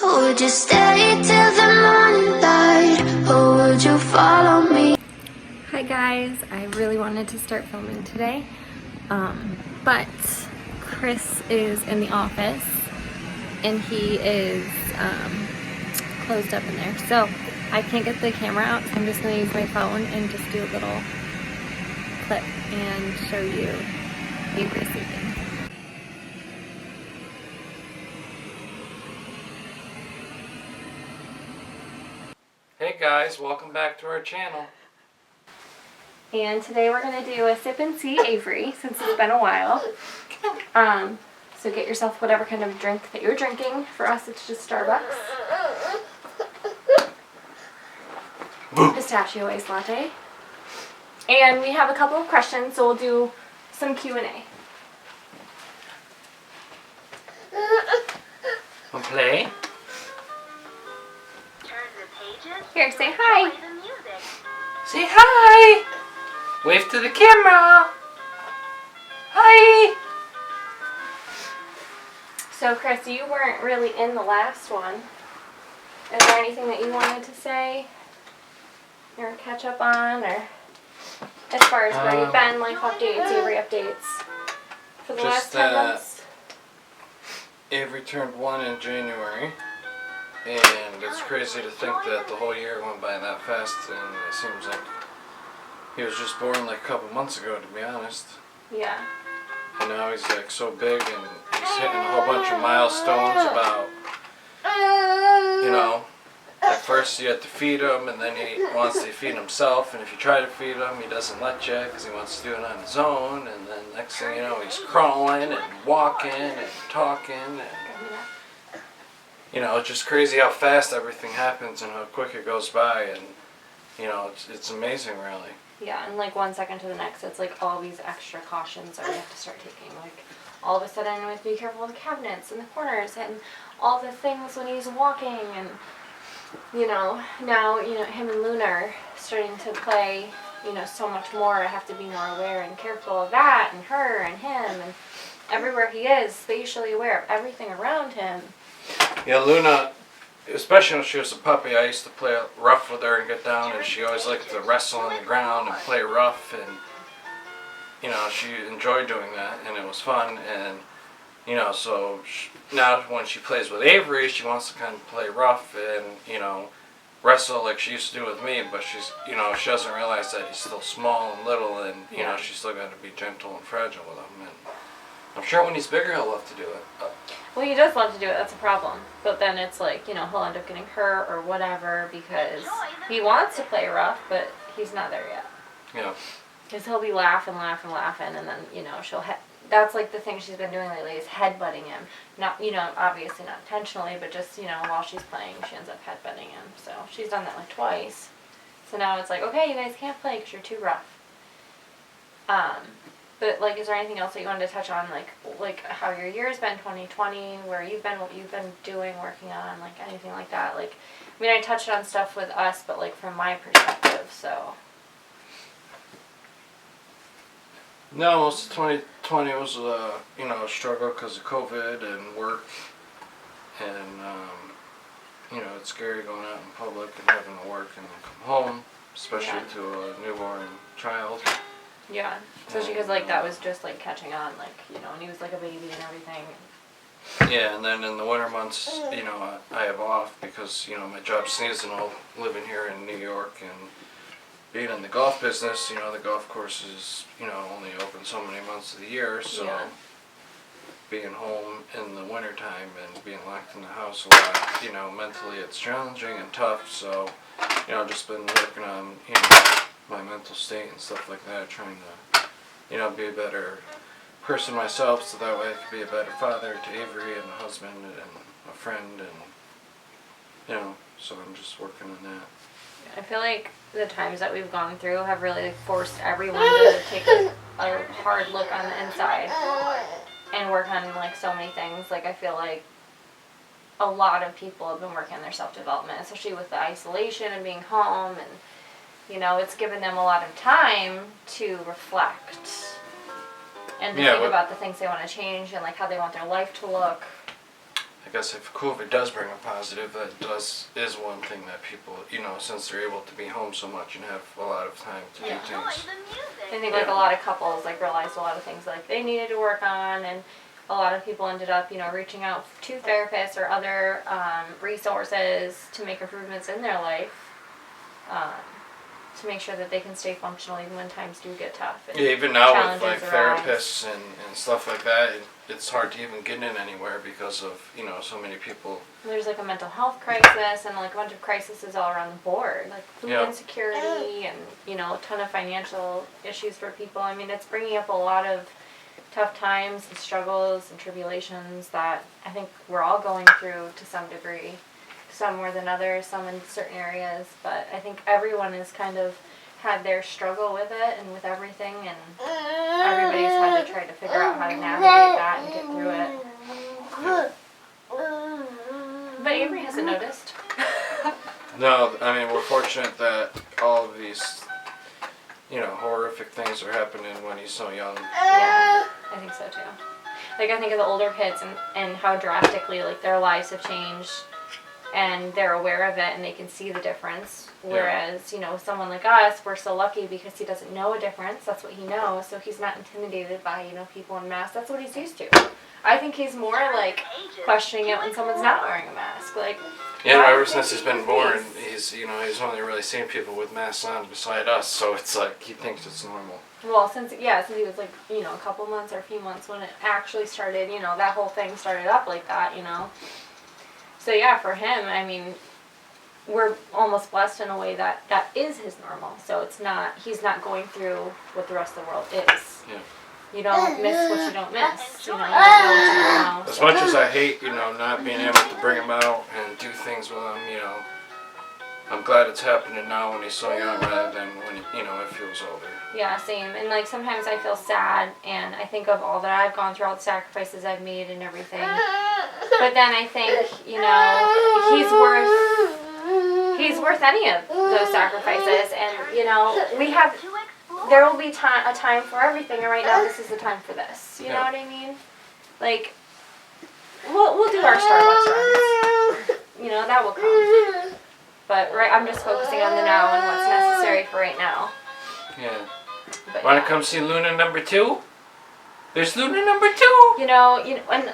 Would you stay till the morning light, or would you follow me? Hi guys, I really wanted to start filming today, but Chris is in the office and he is closed up in there, so I can't get the camera out, so I'm just going to use my phone and just do a little clip and show you Avery sleeping. Hey guys, welcome back to our channel. And today we're going to do a sip and see Avery, since it's been a while. So get yourself whatever kind of drink that you're drinking. For us, it's just Starbucks. Pistachio ice latte. And we have a couple of questions, so we'll do some Q&A. Wanna play? Here, say hi. Say hi! Wave to the camera! Hi! So, Chris, you weren't really in the last one. Is there anything that you wanted to say or catch up on, or as far as where you've been, life updates, Avery updates for the last 10 months? Avery turned 1 in January, and it's crazy to think that the whole year went by that fast, and it seems like he was just born like a couple months ago, to be honest. Yeah. And now he's like so big, and he's hitting a whole bunch of milestones about, you know, at first you have to feed him, and then he wants to feed himself, and if you try to feed him, he doesn't let you because he wants to do it on his own, and then next thing you know, he's crawling and walking and talking, and you know, it's just crazy how fast everything happens and how quick it goes by, and you know, it's amazing, really. Yeah, and like 1 second to the next, it's like all these extra cautions that we have to start taking. Like all of a sudden we have to be careful with the cabinets and the corners and all the things when he's walking, and you know, now, you know, him and Luna are starting to play, you know, so much more. I have to be more aware and careful of that, and her and him, and everywhere he is, spatially aware of everything around him. Yeah, Luna, especially when she was a puppy, I used to play rough with her and get down, and she always liked to wrestle on the ground and play rough, and you know, she enjoyed doing that, and it was fun, and you know, so now when she plays with Avery, she wants to kind of play rough and, you know, wrestle like she used to do with me, but she's, you know, she doesn't realize that he's still small and little, and you know, she's still got to be gentle and fragile with him, and I'm sure when he's bigger he'll love to do it. Well, he does love to do it, that's a problem. But then it's like, you know, he'll end up getting hurt or whatever because he wants to play rough, but he's not there yet. Yeah. Because he'll be laughing, and then, you know, that's like the thing she's been doing lately is headbutting him. Not, you know, obviously not intentionally, but just, you know, while she's playing, she ends up headbutting him. So she's done that like twice. So now it's like, okay, you guys can't play because you're too rough. But like, is there anything else that you wanted to touch on, like how your year's been, 2020, where you've been, what you've been doing, working on, like anything like that? Like, I mean, I touched on stuff with us, but like from my perspective, so. No, most of 2020 was, you know, a struggle because of COVID and work, and, you know, it's scary going out in public and having to work and then come home, especially to a newborn child. Yeah, especially because, like, that was just, like, catching on, like, you know, when he was, like, a baby and everything. Yeah, and then in the winter months, you know, I have off because, you know, my job's seasonal, living here in New York, and being in the golf business, you know, the golf course is, you know, only open so many months of the year, so being home in the winter time and being locked in the house a lot, you know, mentally it's challenging and tough, so, you know, just been working on, you know, my mental state and stuff like that, trying to, you know, be a better person myself, so that way I can be a better father to Avery and a husband and a friend, and, you know, so I'm just working on that. I feel like the times that we've gone through have really forced everyone to take a hard look on the inside and work on like so many things. Like, I feel like a lot of people have been working on their self-development, especially with the isolation and being home, and you know, it's given them a lot of time to reflect and to think about the things they want to change and like how they want their life to look. I guess if COVID does bring a positive, is one thing that people, since they're able to be home so much and have a lot of time to do things. I think like a lot of couples like realized a lot of things like they needed to work on, and a lot of people ended up, reaching out to therapists or other resources to make improvements in their life, to make sure that they can stay functional even when times do get tough. And even now with like arise. therapists and stuff like that, it's hard to even get in anywhere because of, so many people. There's like a mental health crisis and like a bunch of crises all around the board, like food insecurity and, a ton of financial issues for people. I mean, it's bringing up a lot of tough times and struggles and tribulations that I think we're all going through to some degree. Some more than others, some in certain areas, but I think everyone has kind of had their struggle with it and with everything, and everybody's had to try to figure out how to navigate that and get through it. But Avery hasn't noticed. No, I mean, we're fortunate that all of these, horrific things are happening when he's so young. Yeah, I think so too. Like, I think of the older kids and how drastically, like, their lives have changed, and they're aware of it and they can see the difference. Whereas, someone like us, we're so lucky because he doesn't know a difference. That's what he knows. So he's not intimidated by, people in masks. That's what he's used to. I think he's more like questioning it when someone's not wearing a mask. Like, ever since he's been born, he's only really seen people with masks on beside us. So it's like he thinks it's normal. Well, since he was like, a couple months or a few months when it actually started, that whole thing started up like that, So yeah, for him, I mean, we're almost blessed in a way that is his normal. So he's not going through what the rest of the world is. Yeah. You don't miss what you don't miss. You don't know what you don't know. As much as I hate, not being able to bring him out and do things with him, I'm glad it's happening now when he's so young rather than when, if he was older. Yeah, same. And like sometimes I feel sad and I think of all that I've gone through, all the sacrifices I've made and everything. But then I think, he's worth any of those sacrifices. And, there will be a time for everything, and right now this is the time for this. You know what I mean? Like, we'll do our Starbucks runs. That will come. But I'm just focusing on the now and what's necessary for right now. Yeah. But, Want to come see Luna number 2? There's Luna number 2! And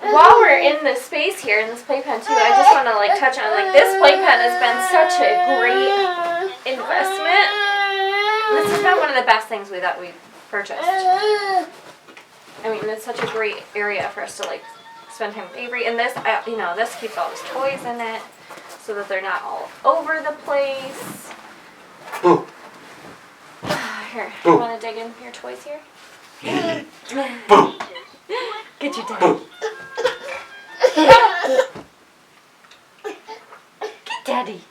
while we're in this space here, in this playpen too, I just want to touch on, this playpen has been such a great investment. This has been one of the best things that we've purchased. I mean, it's such a great area for us to spend time with Avery. And this, this keeps all his toys in it, so that they're not all over the place. Boo. Here, you want to dig in your toys here? Boo. Get your daddy. Get daddy.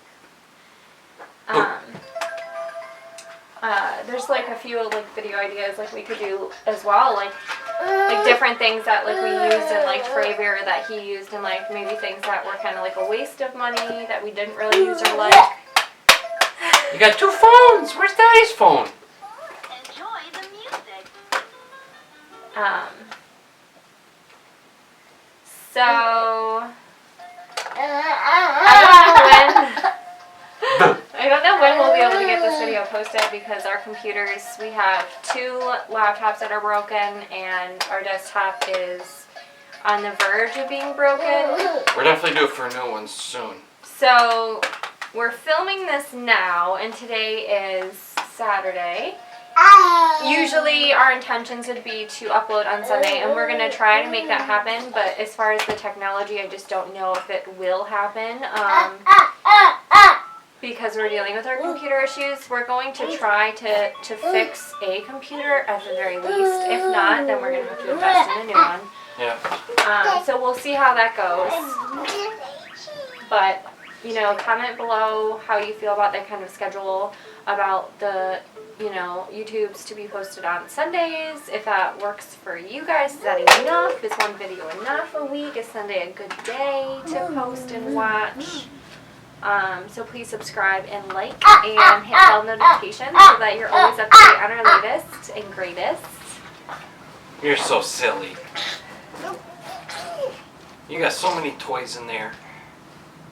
There's a few video ideas we could do as well, like different things that we used and liked for Avery or that he used, and maybe things that were kind of a waste of money that we didn't really use or like. You got 2 phones. Where's Daddy's phone? Enjoy the music. So I don't know when we'll be able to get this video posted because our computers, we have 2 laptops that are broken and our desktop is on the verge of being broken. We're definitely due for new ones soon. So we're filming this now and today is Saturday. Usually our intentions would be to upload on Sunday, and we're going to try to make that happen, but as far as the technology, I just don't know if it will happen. Because we're dealing with our computer issues, we're going to try to fix a computer at the very least. If not, then we're going to have to invest in a new one. Yeah. So we'll see how that goes. But, comment below how you feel about that kind of schedule, about the, YouTubes to be posted on Sundays, if that works for you guys. Is that enough? Is one video enough a week? Is Sunday a good day to post and watch? So please subscribe and like and hit bell notifications so that you're always up to date on our latest and greatest. You're so silly. You got so many toys in there.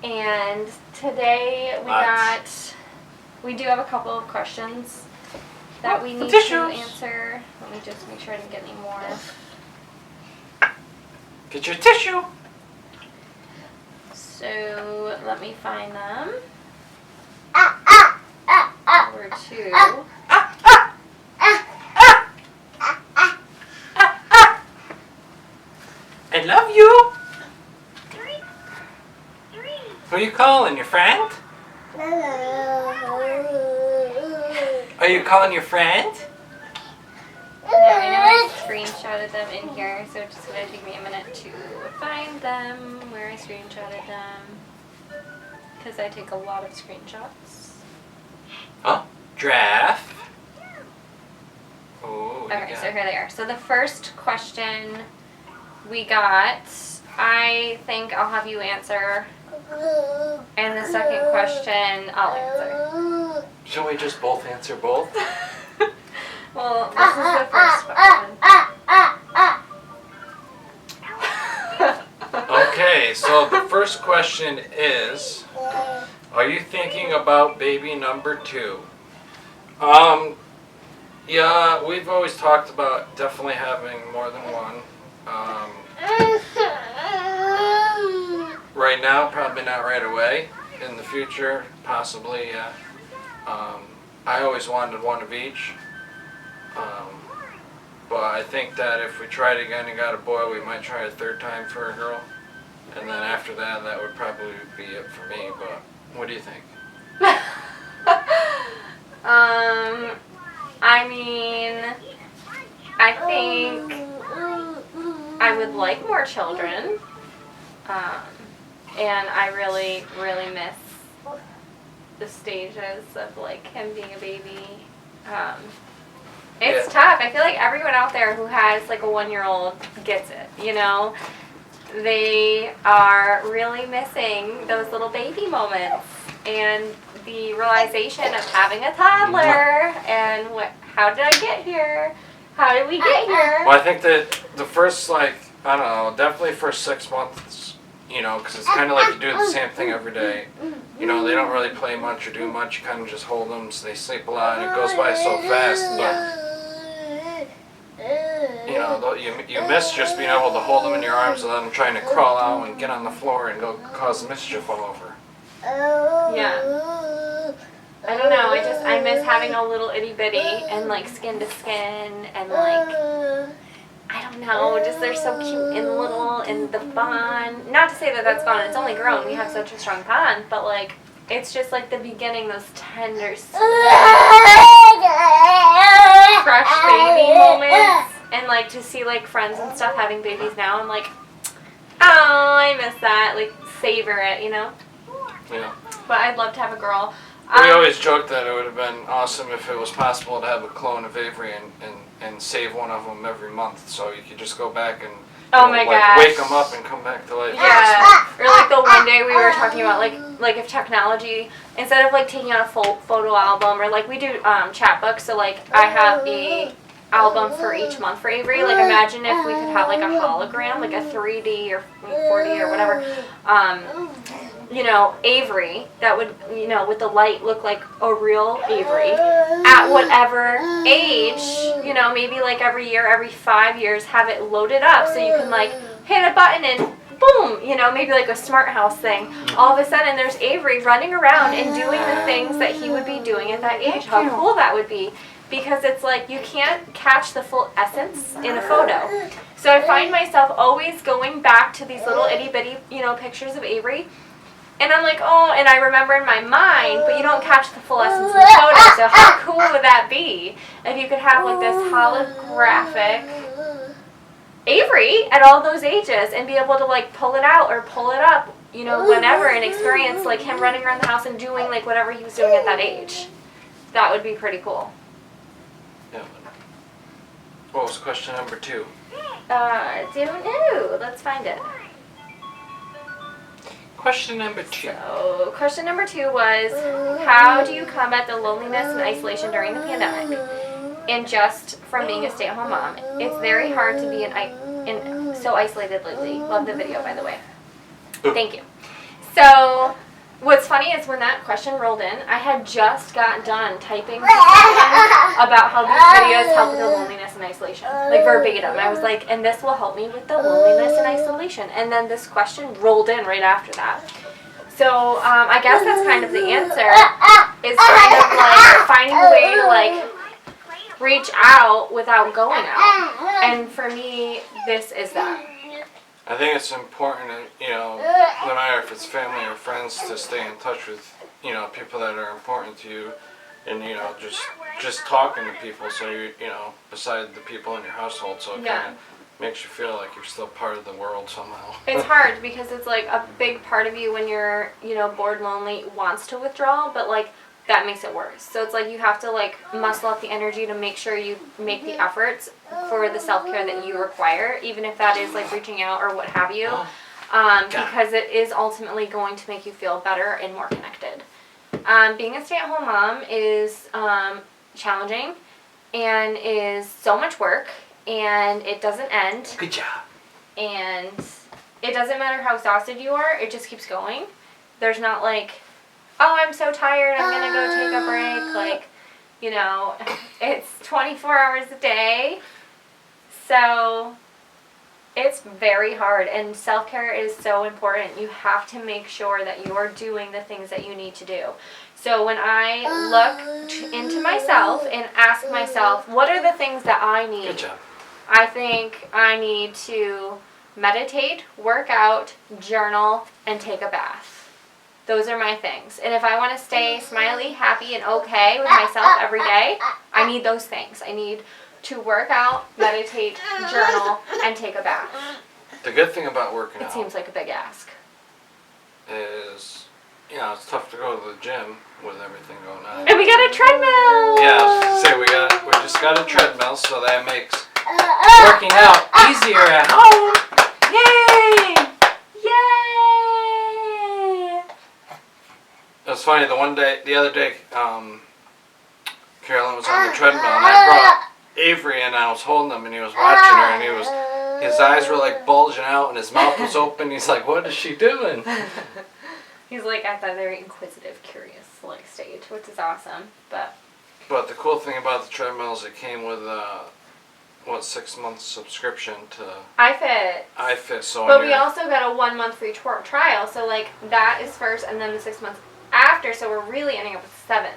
And today we do have a couple of questions that we need to answer. Let me just make sure I didn't get any more. Get your tissue. So let me find them. Number 2. I love you. Who are you calling? Your friend? Are you calling your friend? Yeah, I know I screenshotted them in here, so it's just gonna take me a minute to find them, where I screenshotted them, because I take a lot of screenshots. Oh, giraffe. Oh, Okay, so here they are. So the first question we got, I think I'll have you answer, and the second question I'll answer. Shall we just both answer both? Well, this is the first question. Okay, so the first question is, are you thinking about baby number 2? Yeah, we've always talked about definitely having more than one. Right now, probably not right away. In the future, possibly, yeah. I always wanted one of each. But I think that if we tried again and got a boy, we might try a third time for a girl. And then after that, that would probably be it for me. But what do you think? I mean, I think I would like more children. And I really, really miss the stages of like him being a baby. It's tough. I feel like everyone out there who has like a 1-year-old gets it, you know? They are really missing those little baby moments and the realization of having a toddler and how did I get here? How did we get here? Well, I think that the first, like, I don't know, definitely first 6 months, you know, because it's kind of like you do the same thing every day. You know, they don't really play much or do much. You kind of just hold them so they sleep a lot and it goes by so fast. But, you know, you miss just being able to hold them in your arms and then trying to crawl out and get on the floor and go cause mischief all over. Yeah. I don't know, I miss having a little itty bitty and like skin to skin and like, I don't know, just they're so cute and little and the bond. Not to say that that's gone, it's only grown, we have such a strong bond, but like, it's just like the beginning, those tender, fresh baby moments. And like to see like friends and stuff having babies now, I'm like, oh, I miss that, like savor it, you know? Yeah. But I'd love to have a girl. We always joked that it would have been awesome if it was possible to have a clone of Avery and save one of them every month, so you could just go back and wake them up and come back to life. Yeah, or like the one day we were talking about like if technology, instead of like taking out a full photo album or like we do chapbooks, so like I have a album for each month for Avery. Like imagine if we could have like a hologram, like a 3D or 4D or whatever. You know, Avery, that would, you know, with the light look like a real Avery at whatever age, you know, maybe like every year, every 5 years, have it loaded up so you can like hit a button and boom, you know, maybe like a smart house thing. All of a sudden there's Avery running around and doing the things that he would be doing at that age. How cool that would be. Because it's like you can't catch the full essence in a photo. So I find myself always going back to these little itty bitty, you know, pictures of Avery. And I'm like, oh, and I remember in my mind, but you don't catch the full essence in the photo. So how cool would that be if you could have like this holographic Avery at all those ages and be able to like pull it out or pull it up, you know, whenever and experience like him running around the house and doing like whatever he was doing at that age. That would be pretty cool. Yeah. What was question number 2? Don't know. Let's find it. Question number 2. So, question number 2 was, how do you combat the loneliness and isolation during the pandemic? And just from being a stay-at-home mom, it's very hard to be so isolated lately. Love the video, by the way. Thank you. So, what's funny is when that question rolled in, I had just got done typing to someone about how these videos help with the loneliness and isolation. Like verbatim. I was like, and this will help me with the loneliness and isolation. And then this question rolled in right after that. So, I guess that's kind of the answer. Is kind of like finding a way to like reach out without going out. And for me, this is that. I think it's important, no matter if it's family or friends, to stay in touch with, people that are important to you, and just talking to people. So beside the people in your household, so it kind of makes you feel like you're still part of the world somehow. It's hard because it's like a big part of you when you're bored, lonely, wants to withdraw, but like that makes it worse. So it's like you have to like muscle up the energy to make sure you make the efforts for the self-care that you require, even if that is like reaching out or what have you, because it is ultimately going to make you feel better and more connected. Being a stay-at-home mom is challenging and is so much work, and it doesn't end. Good job. And it doesn't matter how exhausted you are, it just keeps going. There's not like, oh, I'm so tired, I'm going to go take a break. Like, it's 24 hours a day. So it's very hard. And self-care is so important. You have to make sure that you're doing the things that you need to do. So when I look into myself and ask myself, what are the things that I need? Good job. I think I need to meditate, work out, journal, and take a bath. Those are my things. And if I want to stay smiley, happy, and okay with myself every day, I need those things. I need to work out, meditate, journal, and take a bath. The good thing about working out, it seems like a big ask, is, it's tough to go to the gym with everything going on. And we got a treadmill! Yeah, I was going to say, we just got a treadmill, so that makes working out easier at home. Yay! Yay! It was funny, the other day, Carolyn was on the treadmill, and I brought Avery in, and I was holding him, and he was watching her, and his eyes were like bulging out, and his mouth was open. He's like, what is she doing? He's like at that very inquisitive, curious stage, which is awesome. But the cool thing about the treadmill is it came with 6 months subscription to iFit. So but we also got a 1 month free trial. So like that is first, and then the 6 months after. So we're really ending up with 7.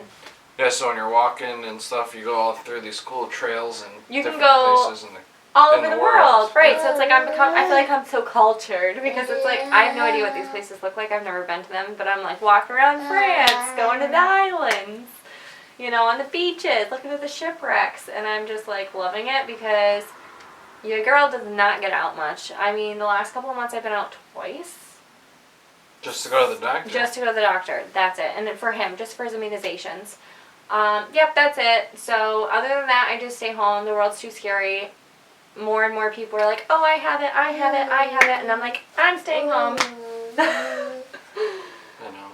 Yeah, so when you're walking and stuff, you go all through these cool trails and you different can go places all over the world, right? So it's like I feel like I'm so cultured because it's like I have no idea what these places look like. I've never been to them, but I'm like walking around France, going to the islands, on the beaches, looking at the shipwrecks, and I'm just like loving it because your girl does not get out much. I mean, the last couple of months I've been out twice. Just to go to the doctor? Just to go to the doctor. That's it. And then for him, just for his immunizations. Yep, that's it. So other than that, I just stay home. The world's too scary. More and more people are like, oh, I have it. And I'm like, I'm staying home. I know.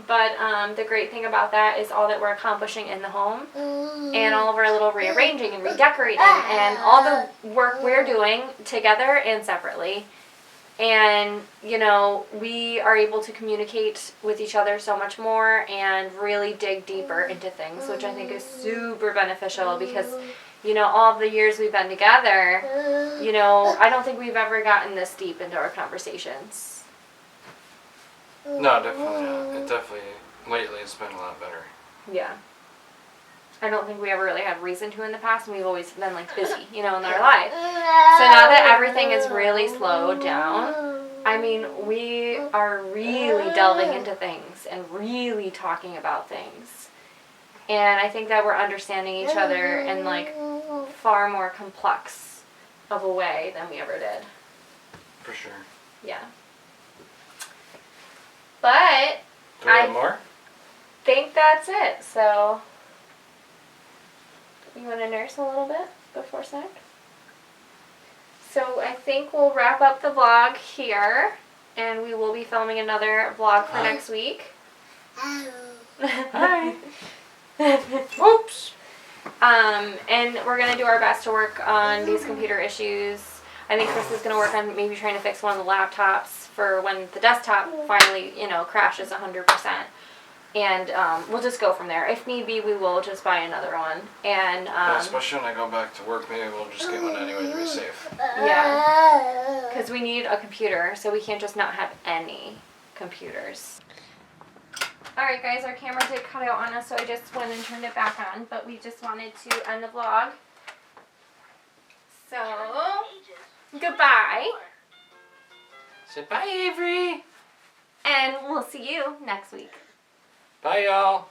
But the great thing about that is all that we're accomplishing in the home and all of our little rearranging and redecorating and all the work we're doing together and separately. And, we are able to communicate with each other so much more and really dig deeper into things, which I think is super beneficial because, all the years we've been together, I don't think we've ever gotten this deep into our conversations. No, definitely not. Lately it's been a lot better. Yeah. I don't think we ever really had reason to in the past, and we've always been like busy, in our life. So now that everything is really slowed down, I mean, we are really delving into things and really talking about things. And I think that we're understanding each other in like far more complex of a way than we ever did. For sure. Yeah. But do we have more? Think that's it. So you want to nurse a little bit before snack? So I think we'll wrap up the vlog here, and we will be filming another vlog for next week. Hi. Oops. And we're going to do our best to work on these computer issues. I think Chris is going to work on maybe trying to fix one of the laptops for when the desktop finally, crashes 100%. And we'll just go from there. If need be, we will just buy another one. And Yeah, especially when I go back to work, maybe we'll just get one anyway to be safe. yeah, because we need a computer, so we can't just not have any computers. Alright guys, our camera did cut out on us, so I just went and turned it back on, but we just wanted to end the vlog. So, goodbye. Say bye, Avery. And we'll see you next week. Bye, y'all.